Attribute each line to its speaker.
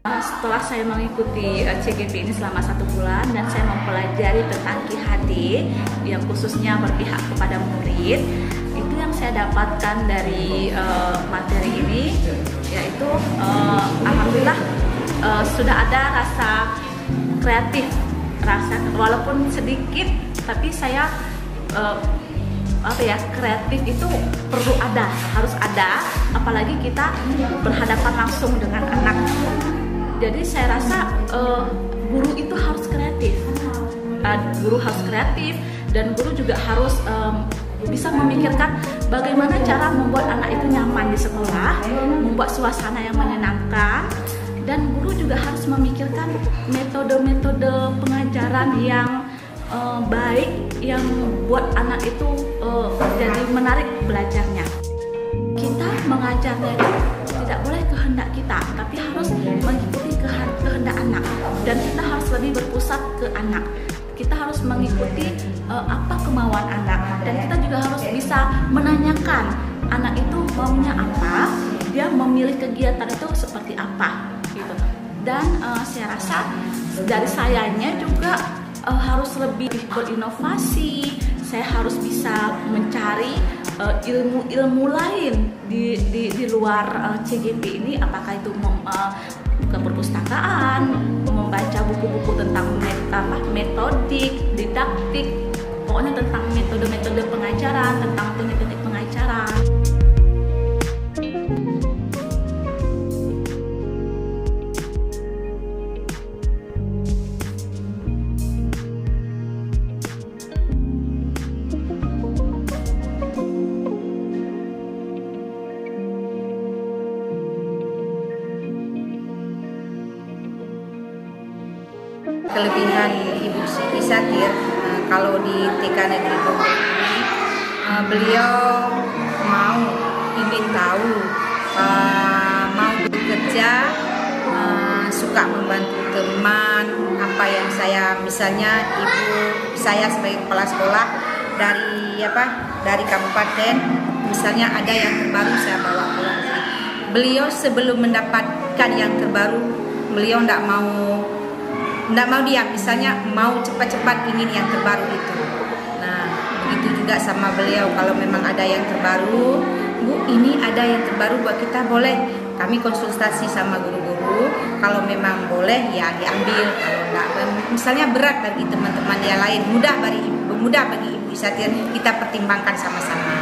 Speaker 1: Setelah saya mengikuti CGP ini selama 1 bulan dan saya mempelajari tentang KIHD yang khususnya berpihak kepada murid, itu yang saya dapatkan dari materi ini, yaitu alhamdulillah sudah ada rasa kreatif, walaupun sedikit, tapi saya kreatif itu perlu ada, harus ada, apalagi kita berhadapan langsung dengan anak. Jadi saya rasa guru itu harus kreatif, dan guru juga harus bisa memikirkan bagaimana cara membuat anak itu nyaman di sekolah, membuat suasana yang menyenangkan, dan guru juga harus memikirkan metode-metode pengajaran yang baik yang buat anak itu jadi menarik belajarnya. Kita mengajarnya itu tidak boleh kehendak kita, tapi harus mengikuti kehendak anak, dan kita harus lebih berpusat ke anak. Kita harus mengikuti apa kemauan anak, dan kita juga harus bisa menanyakan anak itu maunya apa, dia memilih kegiatan itu seperti apa gitu. Dan saya rasa dari sayanya juga harus lebih berinovasi. Saya harus bisa mencari ilmu-ilmu lain di luar CGP ini, apakah itu ke perpustakaan, membaca buku-buku tentang metodik, didaktik, pokoknya tentang metode-metode pengajaran, tentang teknik-teknik pengajaran.
Speaker 2: Kelebihan Ibu Siti Satir, kalau di TK Negeri Bogor ini, beliau ingin tahu, mau bekerja, suka membantu teman, apa yang misalnya ibu saya sebagai kepala sekolah dari kabupaten, misalnya ada yang terbaru saya bawa pulang. Beliau sebelum mendapatkan yang terbaru, beliau tidak mau diam, misalnya mau cepat-cepat ingin yang terbaru itu. Nah, begitu juga sama beliau, kalau memang ada yang terbaru, Bu, ini ada yang terbaru buat kita, boleh kami konsultasi sama guru-guru, kalau memang boleh ya diambil, kalau enggak, misalnya berat bagi teman-teman yang lain, mudah bagi Ibu Satir, kita pertimbangkan sama-sama.